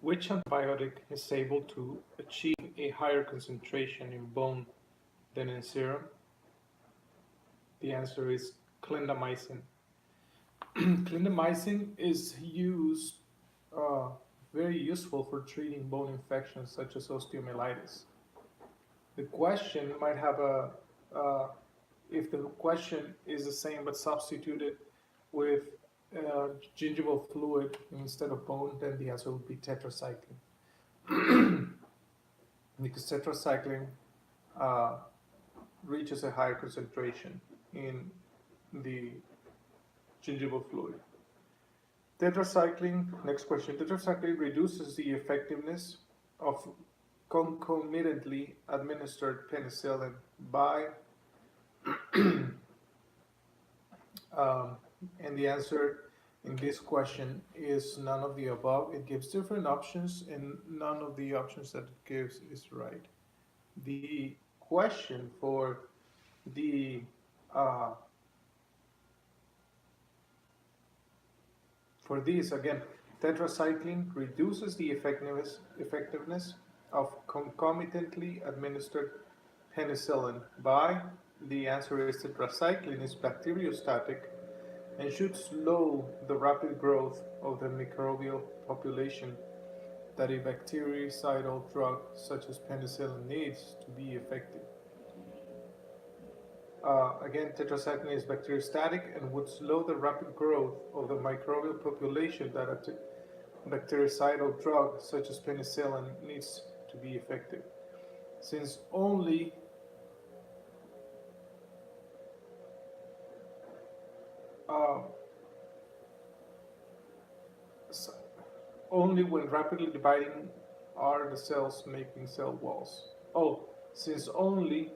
Which antibiotic is able to achieve a higher concentration in bone than in serum? The answer is clindamycin. Clindamycin is uh, very useful for treating bone infections such as osteomyelitis. The question might have if the question is the same but substituted with gingival fluid instead of bone, then the answer would be tetracycline. Because tetracycline uh, reaches a higher concentration in the gingival fluid. Tetracycline, next question. Tetracycline reduces the effectiveness of concomitantly administered penicillin by, um, and the answer in this question is none of the above. It gives different options, and none of the options that it gives is right. The question the uh, for these again, tetracycline reduces the effectiveness of concomitantly administered penicillin by, the answer is tetracycline is bacteriostatic and should slow the rapid growth of the microbial population that a bactericidal drug such as penicillin needs to be effective. Again, tetracycline is bacteriostatic and would slow the rapid growth of the microbial population that a bactericidal drug such as penicillin needs to be effective. Since uh, only when rapidly dividing are the cells making cell walls. Oh, since only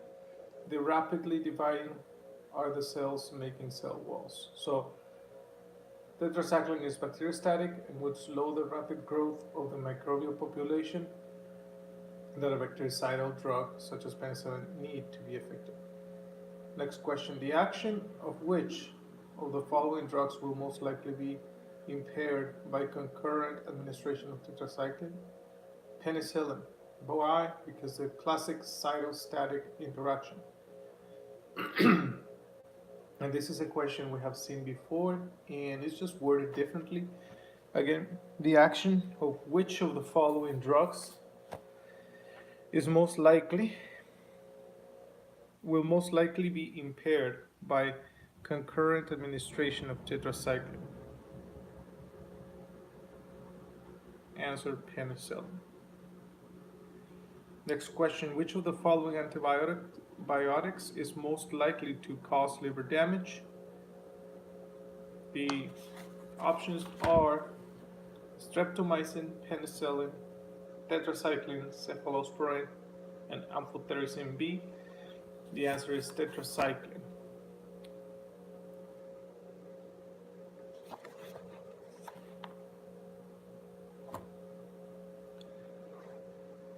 the rapidly dividing are the cells making cell walls. So tetracycline is bacteriostatic and would slow the rapid growth of the microbial population that a bactericidal drug such as penicillin need to be effective. Next question. The action of which of the following drugs will most likely be impaired by concurrent administration of tetracycline? Penicillin. Why? Because the classic cytostatic interaction. And this is a question we have seen before, and it's just worded differently. Again, the action of which of the following drugs is will most likely be impaired by concurrent administration of tetracycline? Answer: penicillin. Next question. Which of the following antibiotics is most likely to cause liver damage? The options are streptomycin, penicillin, tetracycline, cephalosporin, and amphotericin B. The answer is tetracycline.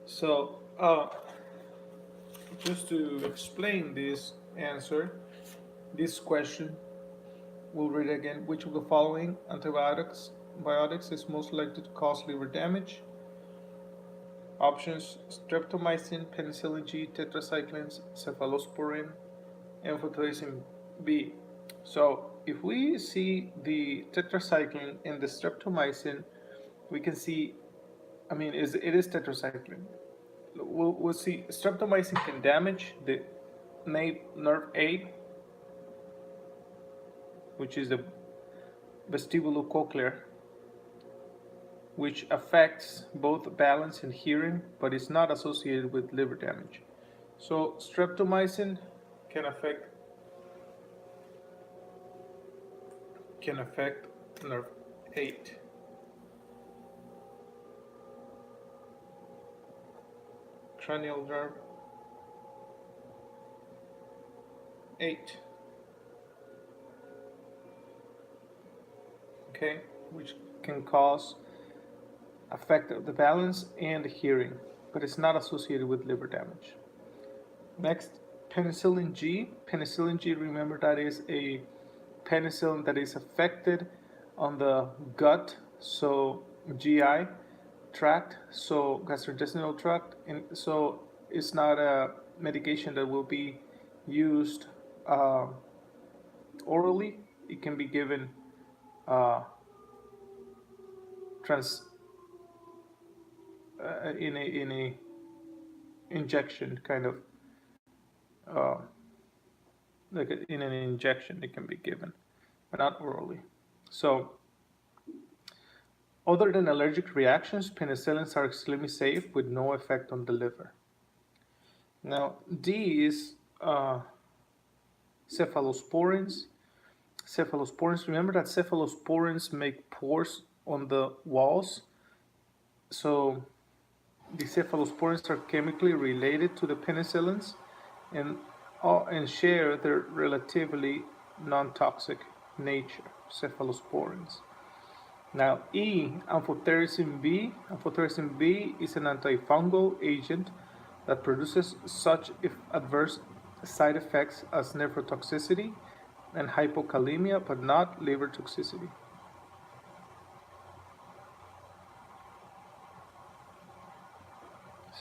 So, just to explain this question, we'll read again. Which of the following antibiotics is most likely to cause liver damage? Options: streptomycin, penicillin G, tetracyclines, cephalosporin, amphotericin B. So if we see the tetracycline and the streptomycin, we can see, it is tetracycline. We'll see streptomycin can damage the nerve 8, which is the vestibulocochlear, which affects both balance and hearing, but is not associated with liver damage. So streptomycin can affect nerve 8. Cranial nerve 8. Okay, which can affect the balance and the hearing, but it's not associated with liver damage. Next, penicillin G. Penicillin G, remember, that is a penicillin that is affected on the gut, so GI. tract, so gastrointestinal tract, and so it's not a medication that will be used uh, orally. It can be given uh, trans in a injection kind of uh, like in an injection. It can be given, but not orally. So other than allergic reactions, penicillins are extremely safe with no effect on the liver. Now, D is cephalosporins. Cephalosporins, remember that cephalosporins make pores on the walls. So the cephalosporins are chemically related to the penicillins and, and share their relatively non-toxic nature, cephalosporins. Now, E, amphotericin B. Amphotericin B is an antifungal agent that produces such adverse side effects as nephrotoxicity and hypokalemia, but not liver toxicity.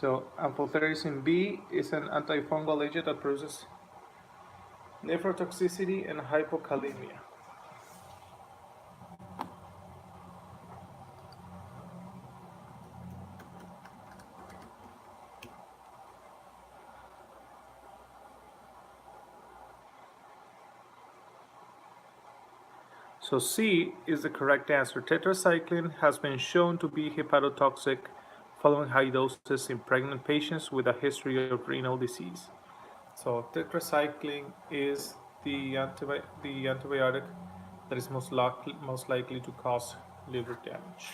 So, amphotericin B is an antifungal agent that produces nephrotoxicity and hypokalemia. So C is the correct answer. Tetracycline has been shown to be hepatotoxic following high doses in pregnant patients with a history of renal disease. So tetracycline is the antibiotic that is most likely to cause liver damage.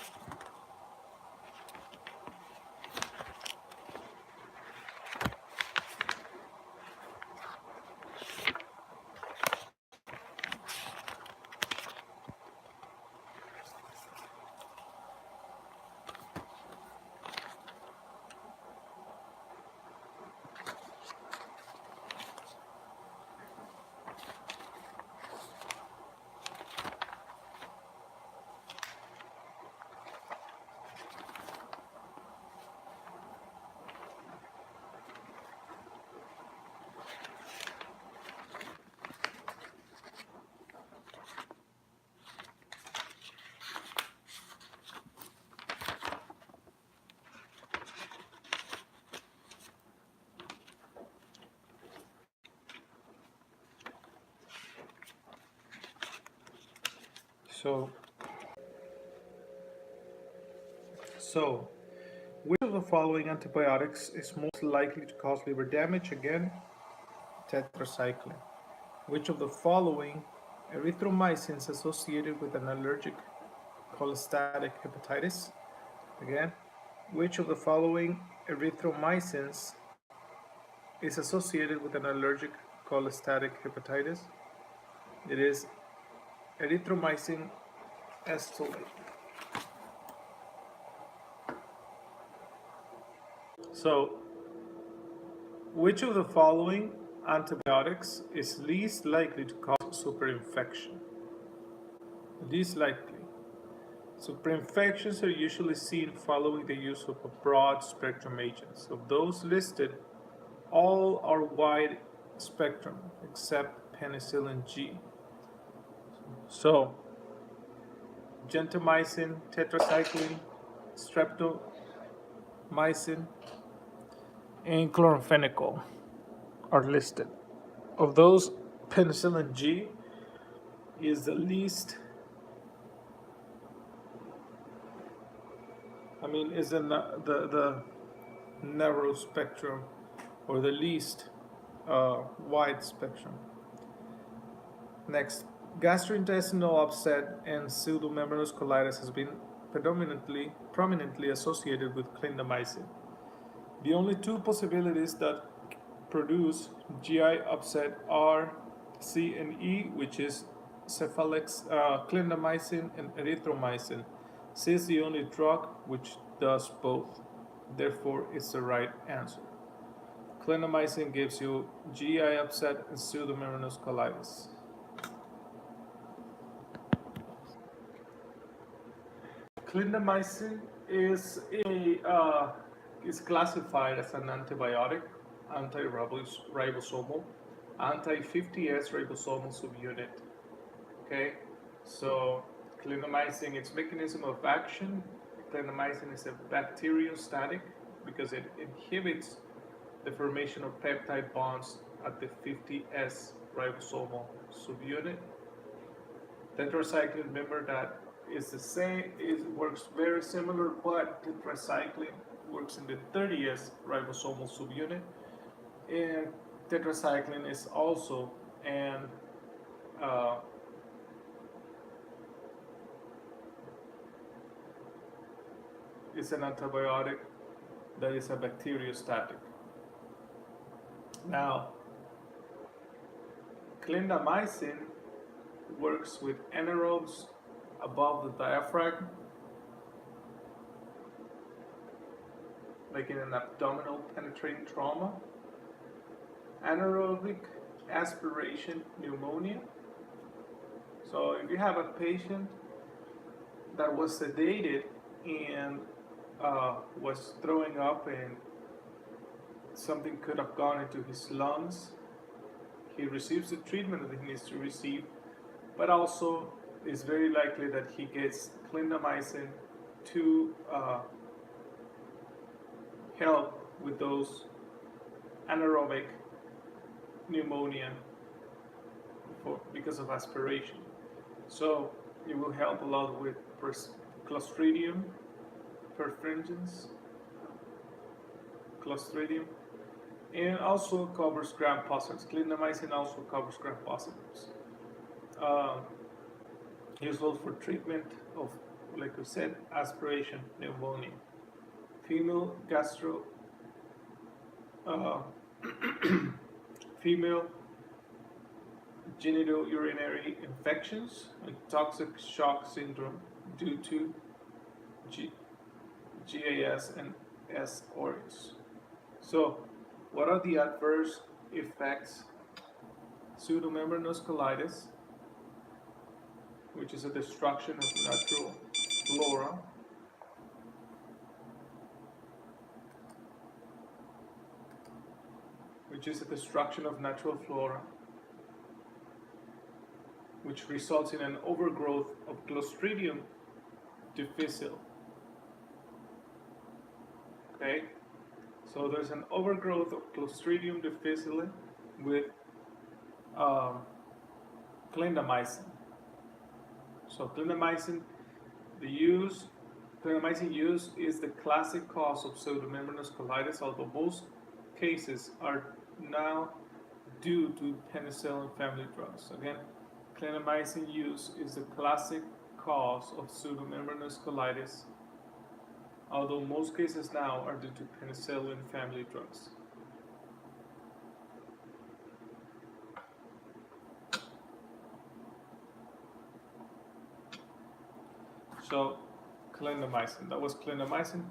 So, which of the following antibiotics is most likely to cause liver damage? Again, tetracycline. Which of the following erythromycin is associated with an allergic cholestatic hepatitis? Again, which of the following erythromycins is associated with an allergic cholestatic hepatitis? It is erythromycin acetylate. So, which of the following antibiotics is least likely to cause superinfection? Least likely. Superinfections are usually seen following the use of a broad spectrum agents. Of those listed, all are wide spectrum except penicillin G. So, gentamicin, tetracycline, streptomycin, and chloramphenicol are listed. Of those, penicillin G is the least, is in the narrow spectrum or the least wide spectrum. Next, gastrointestinal upset and pseudomembranous colitis has been prominently associated with clindamycin. The only two possibilities that produce GI upset are C and E, which is clindamycin and erythromycin. C is the only drug which does both. Therefore, it's the right answer. Clindamycin gives you GI upset and pseudomembranous colitis. Clindamycin is is classified as an antibiotic, anti-ribosomal, anti-50S ribosomal subunit. Okay, so clindamycin, its mechanism of action, clindamycin is a bacteriostatic because it inhibits the formation of peptide bonds at the 50S ribosomal subunit. Tetracycline, remember that is the same, it works very similar, but tetracycline works in the 30S ribosomal subunit, and tetracycline is also an uh, is an antibiotic that is a bacteriostatic. Now, clindamycin works with anaerobes above the diaphragm, making an abdominal penetrating trauma, anaerobic aspiration pneumonia. So if you have a patient that was sedated and was throwing up and something could have gone into his lungs, he receives the treatment that he needs to receive, but also it's very likely that he gets clindamycin to help with those anaerobic pneumonia because of aspiration. So it will help a lot with Clostridium perfringens, Clostridium, and also covers gram positives. Clindamycin also covers gram positives. Useful for treatment of, like we said, aspiration pneumonia. Female gastro, female genitourinary infections and toxic shock syndrome due to GAS and S. aureus. So, what are the adverse effects? Pseudomembranous colitis, which is a destruction of natural flora. Which is a destruction of natural flora, which results in an overgrowth of Clostridium difficile. Okay, so there's an overgrowth of Clostridium difficile with clindamycin. So clindamycin use is the classic cause of pseudomembranous colitis, although most cases are now due to penicillin family drugs. Again, clindamycin use is the classic cause of pseudomembranous colitis, although most cases now are due to penicillin family drugs. So, clindamycin, that was clindamycin.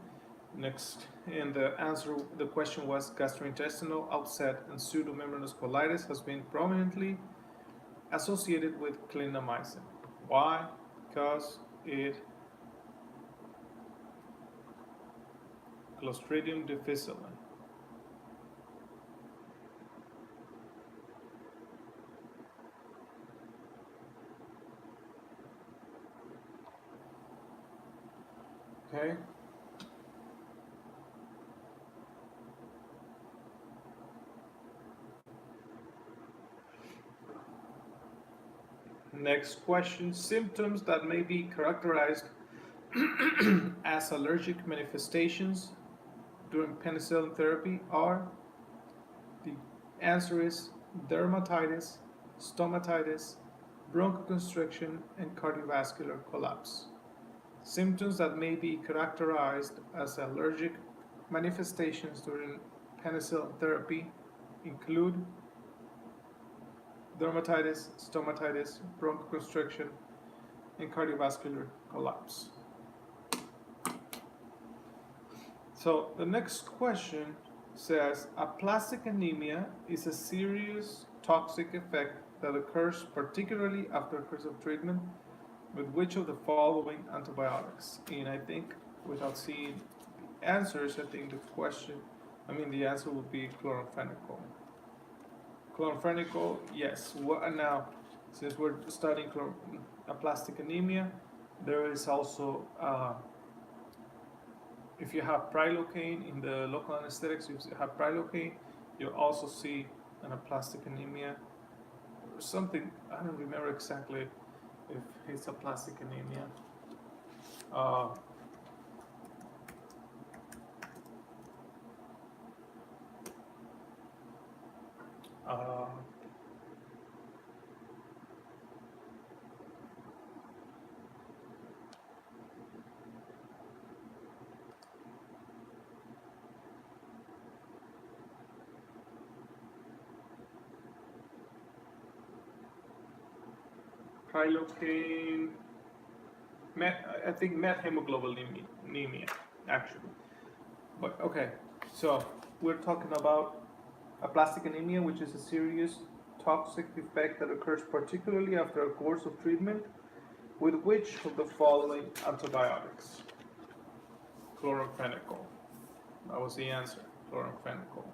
Next, and the question was gastrointestinal upset and pseudomembranous colitis has been prominently associated with clindamycin. Why? Because it Clostridium difficile. Okay. Next question, symptoms that may be characterized as allergic manifestations during penicillin therapy are, the answer is dermatitis, stomatitis, bronchoconstriction, and cardiovascular collapse. Symptoms that may be characterized as allergic manifestations during penicillin therapy include dermatitis, stomatitis, bronchoconstriction, and cardiovascular collapse. So the next question says, aplastic anemia is a serious toxic effect that occurs particularly after a course of treatment with which of the following antibiotics? And I think without seeing answers, I think the answer would be chloramphenicol. Chloramphenicol, yes. Now, since we're studying aplastic anemia, there is also, if you have prilocaine in the local anesthetics, if you have prilocaine, you'll also see an aplastic anemia or something. I don't remember exactly if it's aplastic anemia. Uh, uh, Prilocaine, I think methemoglobinemia, actually. But okay, so we're talking about aplastic anemia, which is a serious toxic effect that occurs particularly after a course of treatment with which of the following antibiotics? Chloramphenicol. That was the answer, chloramphenicol.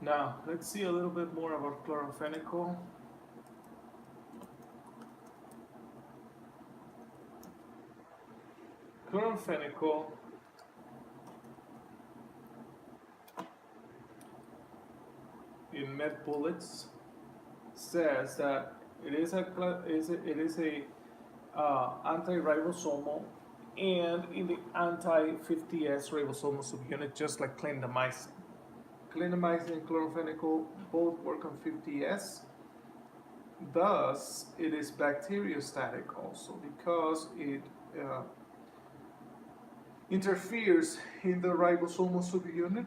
Now, let's see a little bit more about chloramphenicol. Chloramphenicol in Med Bullets says that it is a anti-ribosomal and in the anti-50S ribosomal subunit, just like clindamycin. Clindamycin and chloramphenicol both work on 50S. Thus, it is bacteriostatic also because it interferes in the ribosomal subunit.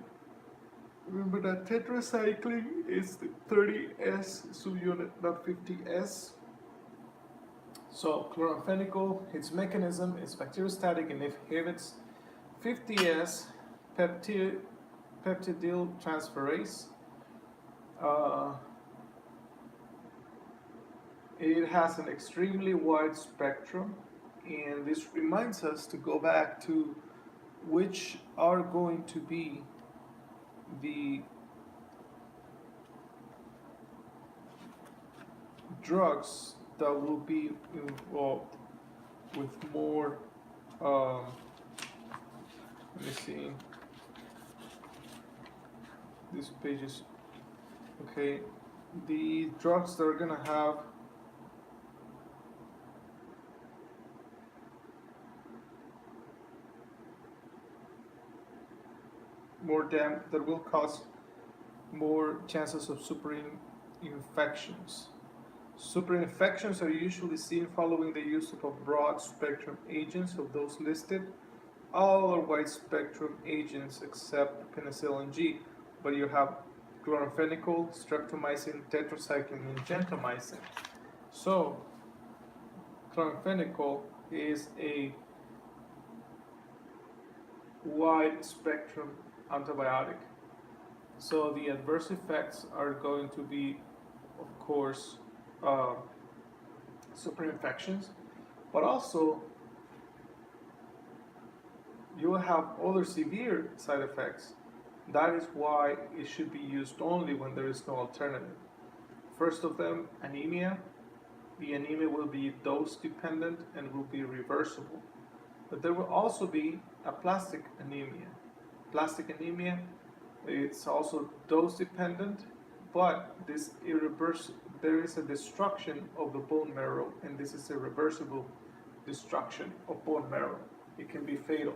Remember that tetracycline is the 30S subunit, not 50S. So chloramphenicol, its mechanism is bacteriostatic and inhibits 50S peptidyl transferase. It has an extremely wide spectrum, and this reminds us to go back to which are going to be the drugs that will be involved with more, let me see, this page is, okay, the drugs that are going to have more that will cause more chances of superinfections. Superinfections are usually seen following the use of a broad spectrum agents of those listed. All are wide spectrum agents except penicillin G, but you have chloramphenicol, streptomycin, tetracycline, and gentamicin. So, chloramphenicol is a wide spectrum antibiotic. So the adverse effects are going to be, of course, superinfections, but also you will have other severe side effects. That is why it should be used only when there is no alternative. First of them, anemia. The anemia will be dose dependent and will be reversible. But there will also be aplastic anemia. Plastic anemia, it's also dose dependent, but there is a destruction of the bone marrow, and this is a reversible destruction of bone marrow. It can be fatal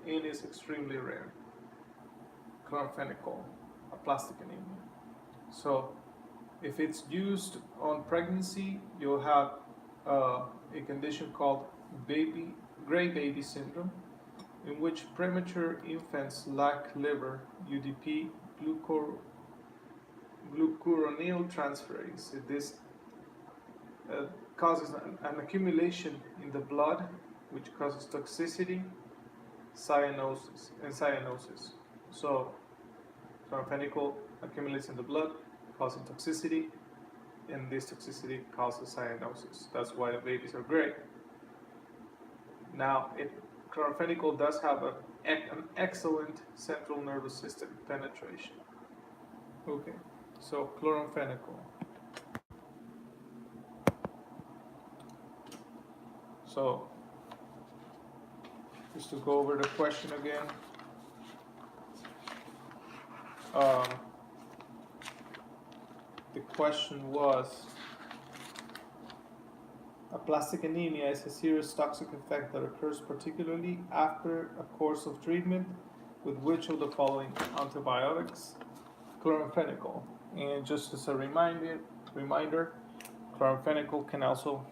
and is extremely rare. Chloramphenicol, aplastic anemia. So, if it's used on pregnancy, you'll have a condition called gray baby syndrome, in which premature infants lack liver, UDP, glucuronil transferase. This causes an accumulation in the blood, which causes toxicity, cyanosis. So, chloramphenicol accumulates in the blood, causing toxicity, and this toxicity causes cyanosis. That's why the babies are gray. Now, chloramphenicol does have an excellent central nervous system penetration. Okay, so chloramphenicol. So, just to go over the question again. Um, the question was, aplastic anemia is a serious toxic effect that occurs particularly after a course of treatment with which of the following antibiotics? Chloramphenicol. And just as a reminder, chloramphenicol can also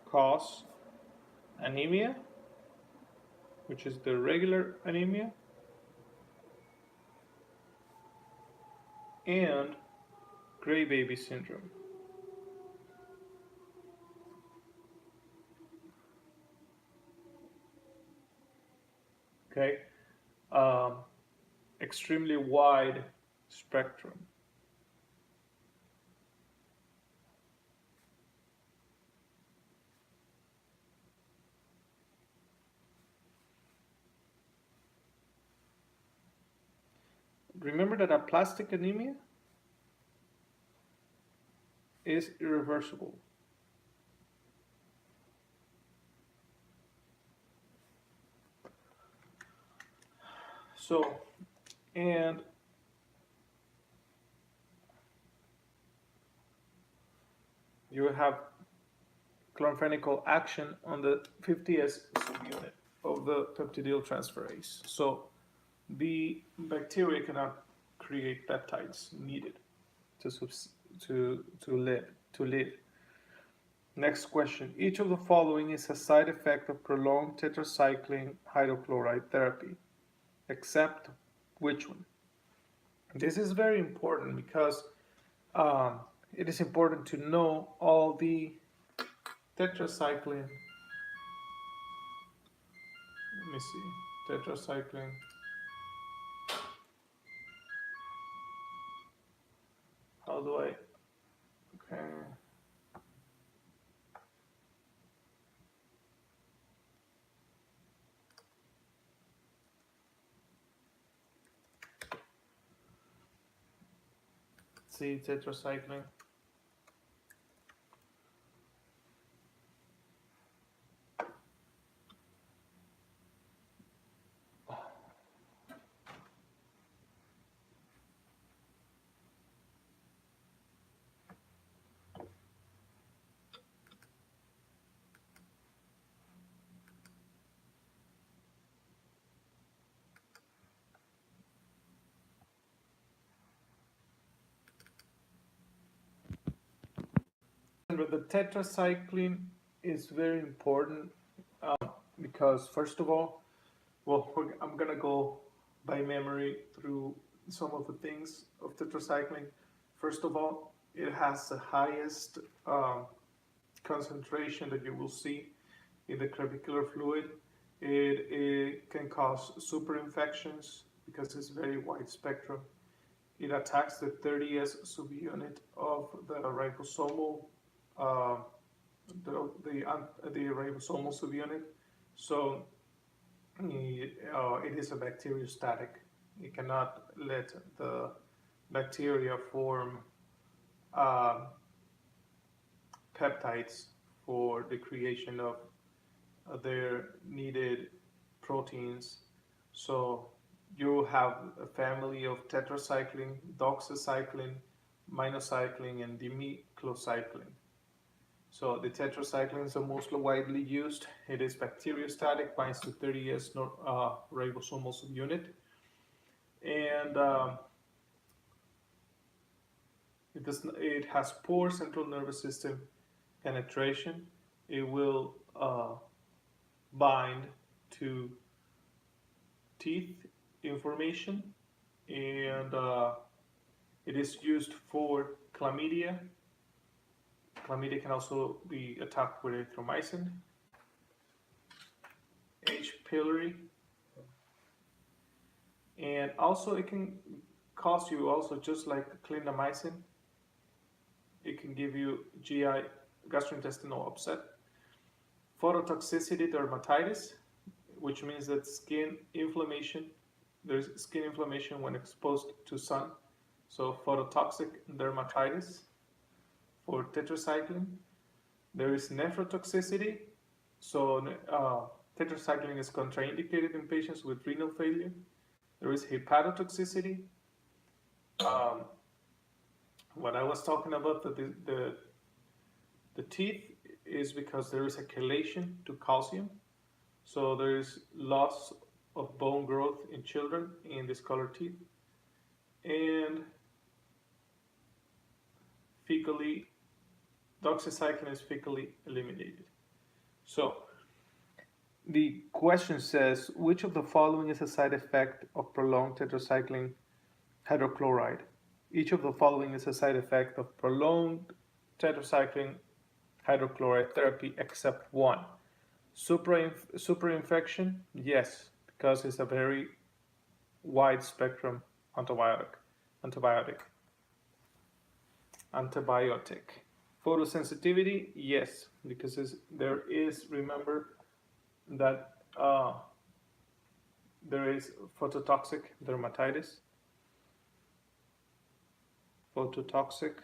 cause anemia, which is the regular anemia, and gray baby syndrome. Okay, extremely wide spectrum. Remember that aplastic anemia is irreversible. So, and you have chloramphenicol action on the 50S subunit of the peptidyl transferase. So the bacteria cannot create peptides needed to live. Next question. Each of the following is a side effect of prolonged tetracycline hydrochloride therapy, except which one? This is very important because it is important to know all the tetracycline. Let me see. Tetracycline. How do I? Okay. See tetracycline. Remember, the tetracycline is very important because, first of all, well, I'm gonna go by memory through some of the things of tetracycline. First of all, it has the highest concentration that you will see in the clavicular fluid. It can cause superinfections because it's very wide spectrum. It attacks the 30S subunit of the ribosomal the ribosomal subunit. So it is a bacteriostatic. It cannot let the bacteria form peptides for the creation of their needed proteins. So you have a family of tetracycline, doxycycline, minocycline, and demeclocycline. So the tetracycline is the most widely used. It is bacteriostatic, binds to 30S ribosomal subunit, and it has poor central nervous system penetration. It will bind to teeth information, and it is used for chlamydia. Chlamydia can also be attacked with erythromycin, H. pylori, and also it can cause you also, just like clindamycin, it can give you GI gastrointestinal upset. Phototoxicity dermatitis, which means that there's skin inflammation when exposed to sun. So phototoxic dermatitis for tetracycline. There is nephrotoxicity. So tetracycline is contraindicated in patients with renal failure. There is hepatotoxicity. Um, what I was talking about, the teeth, is because there is a chelation to calcium. So there is loss of bone growth in children in discolored teeth. And doxycycline is fecally eliminated. So the question says, which of the following is a side effect of prolonged tetracycline hydrochloride? Each of the following is a side effect of prolonged tetracycline hydrochloride therapy except one. Superinfection, yes, because it's a very wide spectrum antibiotic. Photosensitivity, yes, because remember that there is phototoxic dermatitis. Phototoxic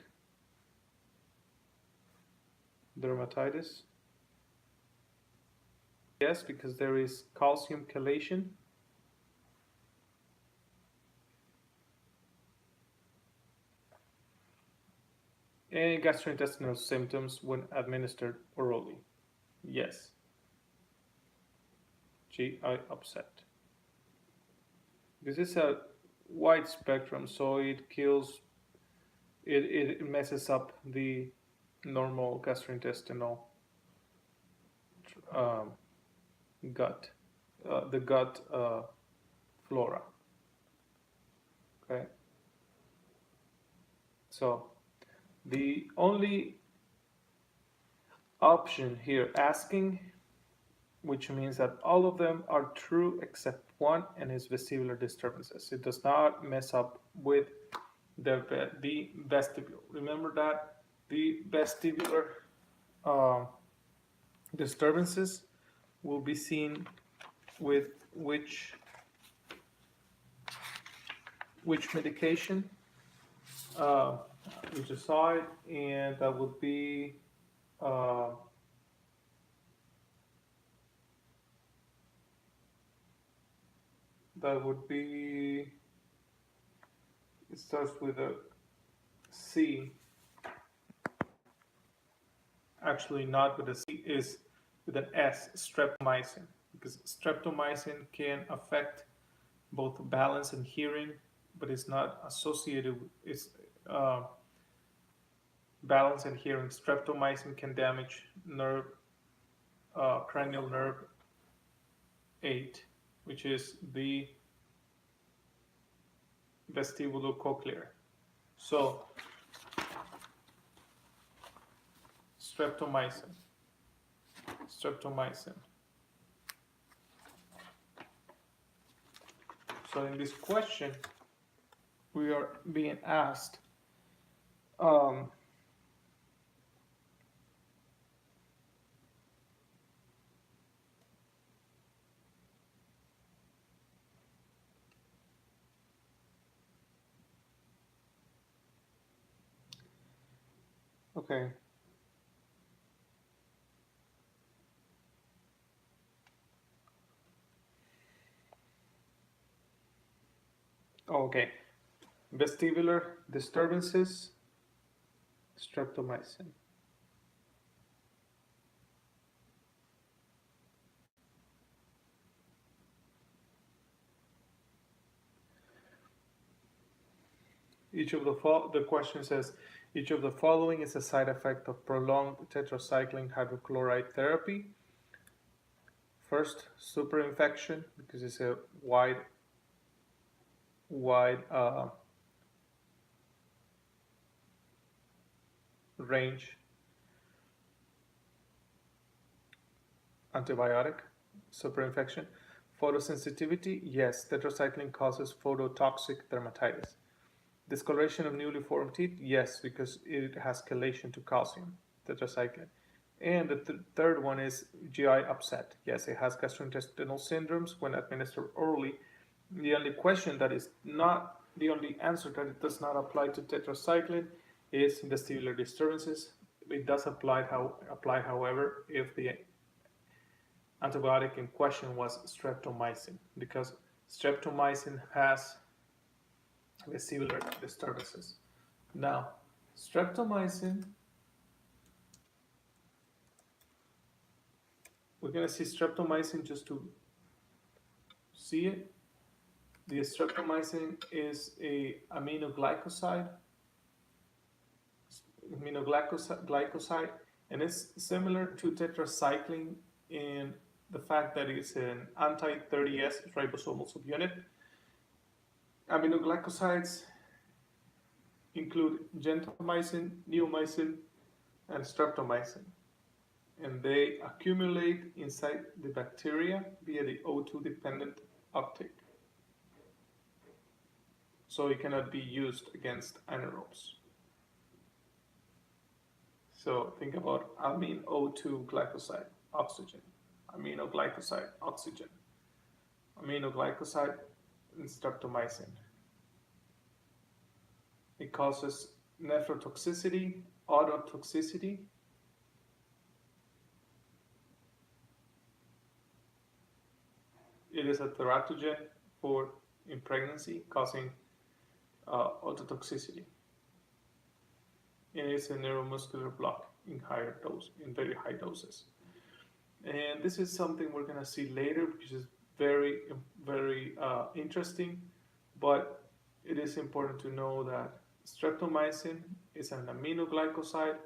dermatitis. Yes, because there is calcium chelation. And gastrointestinal symptoms when administered orally. Yes. GI upset. This is a wide spectrum, so it messes up the normal gastrointestinal gut, the gut flora. Okay. So the only option here asking, which means that all of them are true except one, and is vestibular disturbances. It does not mess up with the vestibule. Remember that the vestibular disturbances will be seen with which medication? We just saw it, and that would be it starts with a C. Actually, not with a C, is with an S, streptomycin, because streptomycin can affect both balance and hearing, but it's not associated with balance and hearing. Streptomycin can damage cranial nerve 8, which is the vestibulocochlear. So streptomycin. So in this question, we are being asked okay. Okay. Vestibular disturbances, streptomycin. The question says, each of the following is a side effect of prolonged tetracycline hydrochloride therapy. First, superinfection, because it's a wide range antibiotic. Superinfection. Photosensitivity, yes, tetracycline causes phototoxic dermatitis. Discoloration of newly formed teeth, yes, because it has chelation to calcium. tetracycline. And the third one is GI upset. Yes, it has gastrointestinal syndromes when administered orally. The only question that is not the only answer that it does not apply to tetracycline is vestibular disturbances. It does apply, however, if the antibiotic in question was streptomycin, because streptomycin has vestibular disturbances. Now, streptomycin, we're going to see streptomycin just to see it. The streptomycin is a aminoglycoside, and it's similar to tetracycline in the fact that it's an anti-30S ribosomal subunit. Aminoglycosides include gentamicin, neomycin, and streptomycin, and they accumulate inside the bacteria via the O2 dependent uptake. So it cannot be used against anaerobes. So think about amine O2 glycoside, oxygen, aminoglycoside, oxygen, aminoglycoside, and streptomycin. It causes nephrotoxicity, ototoxicity. It is a teratogen in pregnancy, causing ototoxicity. And it's a neuromuscular block in very high doses. And this is something we're going to see later, which is very, very interesting. But it is important to know that streptomycin is an aminoglycoside,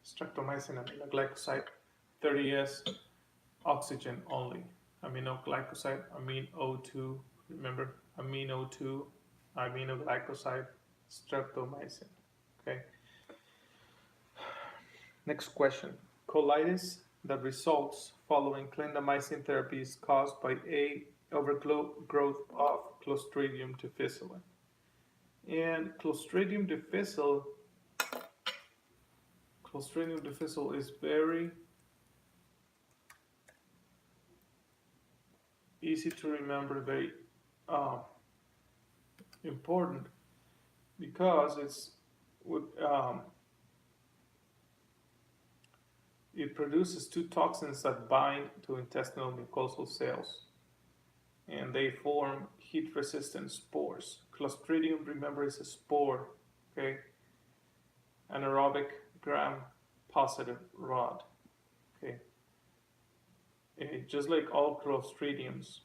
streptomycin aminoglycoside, 30S, oxygen only. Aminoglycoside, amine O2, remember, amine O2, aminoglycoside, streptomycin. Okay. Next question. Colitis that results following clindamycin therapy is caused by a overgrowth of Clostridium difficile. And Clostridium difficile is very easy to remember, very important, because it produces two toxins that bind to intestinal mucosal cells, and they form heat-resistant spores. Clostridium, remember, is a spore, okay? Anaerobic gram-positive rod, okay? And just like all Clostridiums,